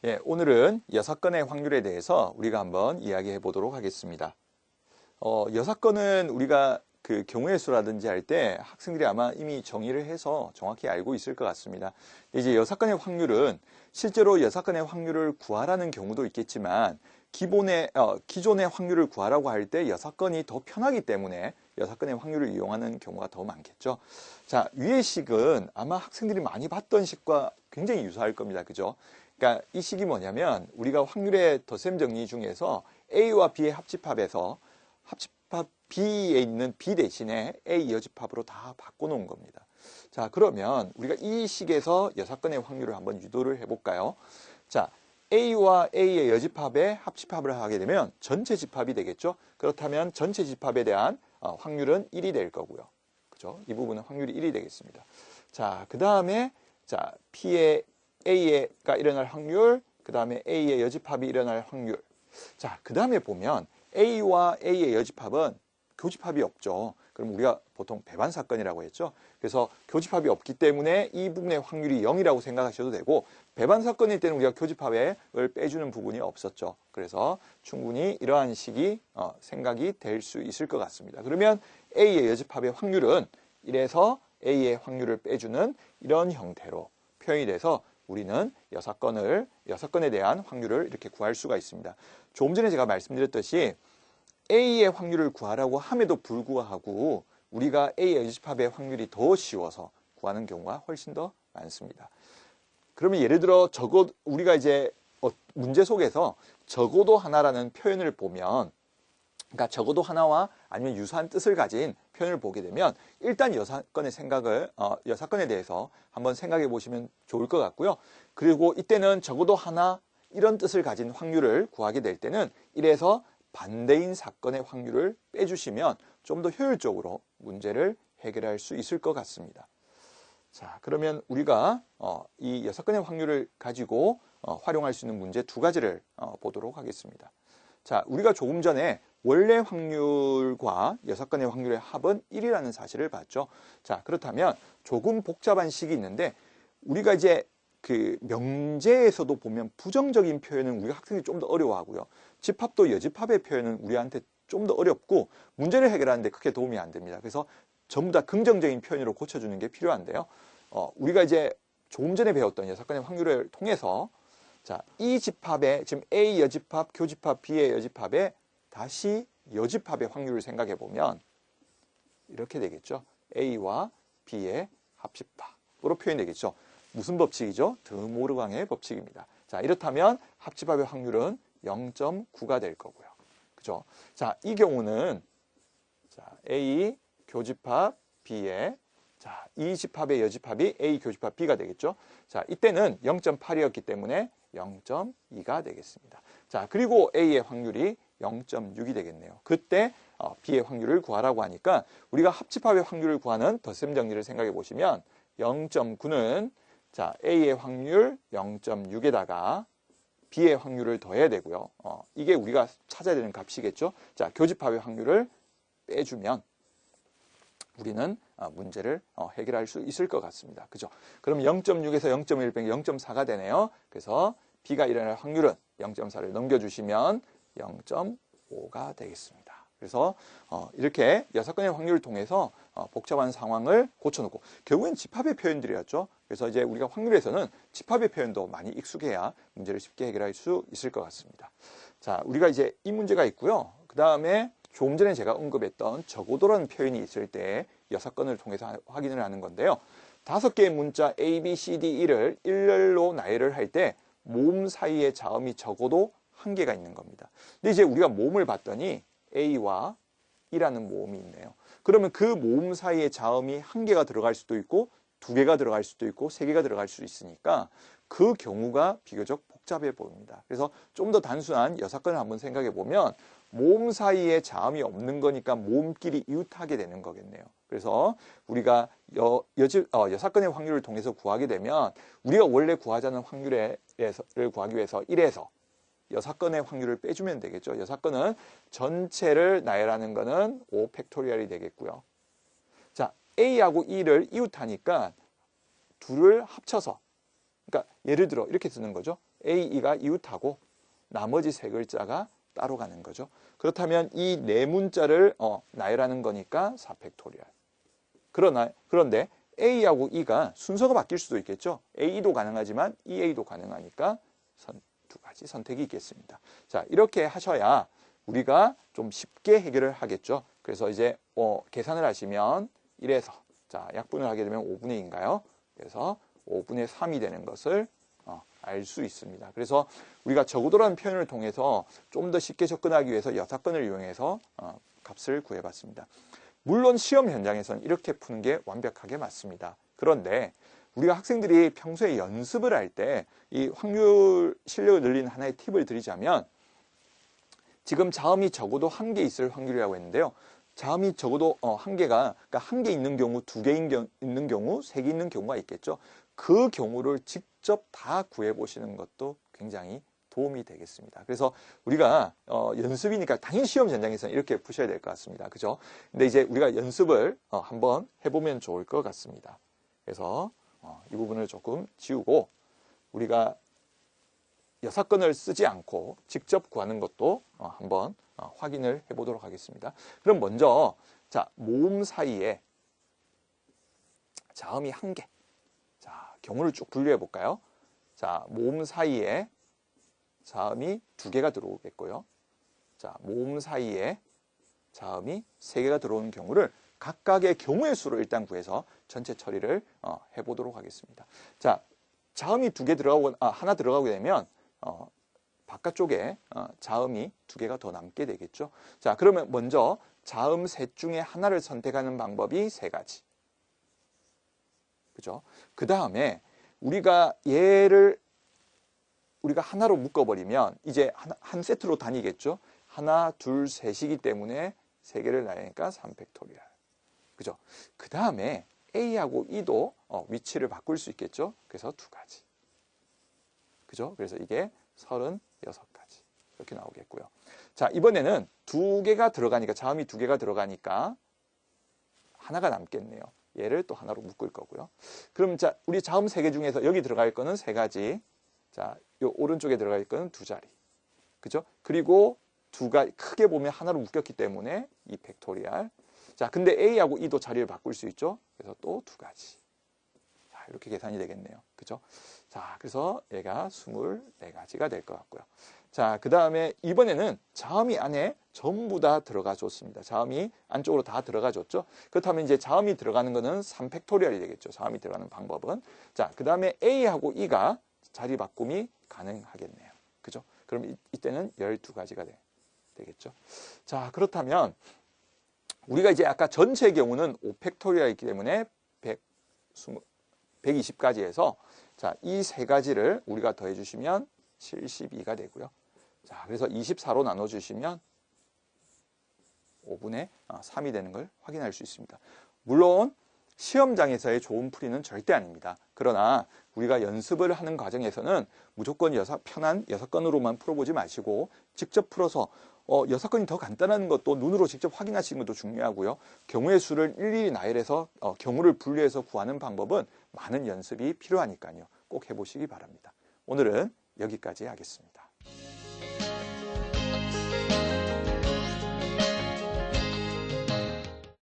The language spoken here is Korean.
예, 오늘은 여사건의 확률에 대해서 우리가 한번 이야기해 보도록 하겠습니다. 여사건은 우리가 그 경우의 수라든지 할 때 학생들이 아마 이미 정의를 해서 정확히 알고 있을 것 같습니다. 이제 여사건의 확률은 실제로 여사건의 확률을 구하라는 경우도 있겠지만 기존의 확률을 구하라고 할 때 여사건이 더 편하기 때문에 여사건의 확률을 이용하는 경우가 더 많겠죠. 자, 위의 식은 아마 학생들이 많이 봤던 식과 굉장히 유사할 겁니다. 그죠? 그러니까 이 식이 뭐냐면 우리가 확률의 덧셈 정리 중에서 A와 B의 합집합에서 합집합 B에 있는 B 대신에 A 여집합으로 다 바꿔놓은 겁니다. 자, 그러면 우리가 이 식에서 여사건의 확률을 한번 유도를 해볼까요? 자, A와 A의 여집합에 합집합을 하게 되면 전체 집합이 되겠죠. 그렇다면 전체 집합에 대한 확률은 1이 될 거고요. 그죠? 이 부분은 확률이 1이 되겠습니다. 자, 그 다음에 자, A가 일어날 확률, 그 다음에 A의 여집합이 일어날 확률. 자, 그 다음에 보면 A와 A의 여집합은 교집합이 없죠. 그럼 우리가 보통 배반 사건이라고 했죠. 그래서 교집합이 없기 때문에 이 부분의 확률이 0이라고 생각하셔도 되고, 배반 사건일 때는 우리가 교집합을 빼주는 부분이 없었죠. 그래서 충분히 이러한 식이 생각이 될 수 있을 것 같습니다. 그러면 A의 여집합의 확률은 1에서 A의 확률을 빼주는 이런 형태로 표현이 돼서 우리는 여사건에 대한 확률을 이렇게 구할 수가 있습니다. 조금 전에 제가 말씀드렸듯이 A의 확률을 구하라고 함에도 불구하고 우리가 A의 여집합의 확률이 더 쉬워서 구하는 경우가 훨씬 더 많습니다. 그러면 예를 들어 우리가 이제 문제 속에서 적어도 하나라는 표현을 보면, 그러니까 적어도 하나와 아니면 유사한 뜻을 가진 표현을 보게 되면 일단 여사건에 대해서 한번 생각해 보시면 좋을 것 같고요. 그리고 이때는 적어도 하나 이런 뜻을 가진 확률을 구하게 될 때는 1에서 반대인 사건의 확률을 빼주시면 좀 더 효율적으로 문제를 해결할 수 있을 것 같습니다. 자, 그러면 우리가 이 여사건의 확률을 가지고 활용할 수 있는 문제 두 가지를 보도록 하겠습니다. 자, 우리가 조금 전에 원래 확률과 여사건의 확률의 합은 1이라는 사실을 봤죠. 자, 그렇다면 조금 복잡한 식이 있는데 우리가 이제 그 명제에서도 보면 부정적인 표현은 우리가 학생들이 좀 더 어려워하고요. 집합도 여집합의 표현은 우리한테 좀 더 어렵고 문제를 해결하는데 크게 도움이 안 됩니다. 그래서 전부 다 긍정적인 표현으로 고쳐주는 게 필요한데요. 우리가 이제 조금 전에 배웠던 여사건의 확률을 통해서 자, 이 집합에 지금 A 여집합, 교집합, B의 여집합에 다시 여집합의 확률을 생각해 보면 이렇게 되겠죠. A와 B의 합집합으로 표현되겠죠. 무슨 법칙이죠? 드모르강의 법칙입니다. 자, 이렇다면 합집합의 확률은 0.9가 될 거고요. 그죠? 자, 이 경우는 자, A 교집합 B의 자, 이 집합의 여집합이 A 교집합 B가 되겠죠. 자, 이때는 0.8이었기 때문에 0.2가 되겠습니다. 자, 그리고 A의 확률이 0.6이 되겠네요. 그때 B의 확률을 구하라고 하니까 우리가 합집합의 확률을 구하는 덧셈 정리를 생각해 보시면 0.9는 자, A의 확률 0.6에다가 B의 확률을 더해야 되고요. 이게 우리가 찾아야 되는 값이겠죠. 자, 교집합의 확률을 빼주면 우리는 문제를 해결할 수 있을 것 같습니다. 그죠? 그럼 0.6에서 0.1 빼기 0.4가 되네요. 그래서 B가 일어날 확률은 0.4를 넘겨주시면 0.5가 되겠습니다. 그래서 이렇게 여사건의 확률을 통해서 복잡한 상황을 고쳐놓고 결국엔 집합의 표현들이었죠. 그래서 이제 우리가 확률에서는 집합의 표현도 많이 익숙해야 문제를 쉽게 해결할 수 있을 것 같습니다. 자, 우리가 이제 이 문제가 있고요. 그 다음에 조금 전에 제가 언급했던 적어도라는 표현이 있을 때 여사건을 통해서 확인을 하는 건데요. 5개의 문자 A, B, C, D, E를 일렬로 나열을 할 때 모음 사이의 자음이 적어도 1개가 있는 겁니다. 근데 이제 우리가 모음을 봤더니 A와 E라는 모음이 있네요. 그러면 그 모음 사이의 자음이 1개가 들어갈 수도 있고 2개가 들어갈 수도 있고 3개가 들어갈 수 있으니까 그 경우가 비교적 복잡해 보입니다. 그래서 좀 더 단순한 여사건을 한번 생각해 보면 모음 사이에 자음이 없는 거니까 모음끼리 이웃하게 되는 거겠네요. 그래서 우리가 여사건의 확률을 통해서 구하게 되면 우리가 원래 구하자는 확률을 구하기 위해서 1에서 여사건의 확률을 빼주면 되겠죠. 여사건은 전체를 나열하는 거는 5 팩토리얼이 되겠고요. 자, A하고 E를 이웃하니까 둘을 합쳐서, 그러니까 예를 들어 이렇게 쓰는 거죠. A, E가 이웃하고 나머지 세 글자가 따로 가는 거죠. 그렇다면 이 네 문자를 나열하는 거니까 4팩토리얼. 그런데 A하고 E가 순서가 바뀔 수도 있겠죠. A도 가능하지만 EA도 가능하니까 두 가지 선택이 있겠습니다. 자, 이렇게 하셔야 우리가 좀 쉽게 해결을 하겠죠. 그래서 이제 계산을 하시면 1에서 자, 약분을 하게 되면 5분의 2인가요? 그래서 5분의 3이 되는 것을 알 수 있습니다. 그래서 우리가 적어도라는 표현을 통해서 좀 더 쉽게 접근하기 위해서 여사건을 이용해서 값을 구해봤습니다. 물론 시험 현장에서는 이렇게 푸는 게 완벽하게 맞습니다. 그런데 우리가 학생들이 평소에 연습을 할 때 이 확률 실력을 늘리는 하나의 팁을 드리자면 지금 자음이 적어도 1개 있을 확률이라고 했는데요. 자음이 적어도 1개가 그러니까 1개 있는 경우, 2개 있는 경우, 3개 있는 경우가 있겠죠. 그 경우를 직접 다 구해보시는 것도 굉장히 도움이 되겠습니다. 그래서 우리가 연습이니까 당연히 시험 현장에서는 이렇게 푸셔야 될 것 같습니다. 그죠? 근데 이제 우리가 연습을 한번 해보면 좋을 것 같습니다. 그래서 이 부분을 조금 지우고 우리가 여사건을 쓰지 않고 직접 구하는 것도 한번 확인을 해보도록 하겠습니다. 그럼 먼저 자, 모음 사이에 자음이 1개. 자, 경우를 쭉 분류해 볼까요? 자, 모음 사이에 자음이 2개가 들어오겠고요. 자, 모음 사이에 자음이 3개가 들어오는 경우를 각각의 경우의 수로 일단 구해서 전체 처리를 해보도록 하겠습니다. 자, 자음이 2개 들어가고 하나 들어가게 되면 바깥쪽에 자음이 2개가 더 남게 되겠죠. 자, 그러면 먼저 자음 셋 중에 하나를 선택하는 방법이 3가지. 그죠? 그 다음에 우리가 얘를 우리가 하나로 묶어버리면 이제 한 세트로 다니겠죠. 하나, 둘, 셋이기 때문에 3개를 나누니까 3팩토리얼. 그죠? 그 다음에 A하고 E도 위치를 바꿀 수 있겠죠. 그래서 2가지. 그죠? 그래서 이게 36가지. 이렇게 나오겠고요. 자, 이번에는 2개가 들어가니까, 자음이 2개가 들어가니까 하나가 남겠네요. 얘를 또 하나로 묶을 거고요. 그럼 자, 우리 자음 3개 중에서 여기 들어갈 거는 3가지. 자, 요 오른쪽에 들어갈 거는 2자리. 그죠? 그리고 크게 보면 하나로 묶였기 때문에 2팩토리얼. 자, 근데 A하고 E도 자리를 바꿀 수 있죠. 그래서 또 2가지. 자, 이렇게 계산이 되겠네요. 그죠? 자, 그래서 얘가 24가지가 될 것 같고요. 자, 그 다음에 이번에는 자음이 안에 전부 다 들어가 줬습니다. 자음이 안쪽으로 다 들어가 줬죠. 그렇다면 이제 자음이 들어가는 거는 3팩토리얼이 되겠죠. 자음이 들어가는 방법은. 자, 그 다음에 A하고 E가 자리 바꿈이 가능하겠네요. 그죠? 그럼 이때는 12가지가 되겠죠. 자, 그렇다면 우리가 이제 아까 전체의 경우는 5팩토리얼이기 때문에 120가지에서 자, 이 3가지를 우리가 더해 주시면 72가 되고요. 자, 그래서 24로 나눠 주시면 5분의 3이 되는 걸 확인할 수 있습니다. 물론 시험장에서의 좋은 풀이는 절대 아닙니다. 그러나 우리가 연습을 하는 과정에서는 무조건 편한 6건으로만 풀어보지 마시고 직접 풀어서 6건이 더 간단한 것도 눈으로 직접 확인하시는 것도 중요하고요. 경우의 수를 일일이 나열해서 경우를 분류해서 구하는 방법은 많은 연습이 필요하니까요. 꼭 해보시기 바랍니다. 오늘은 여기까지 하겠습니다.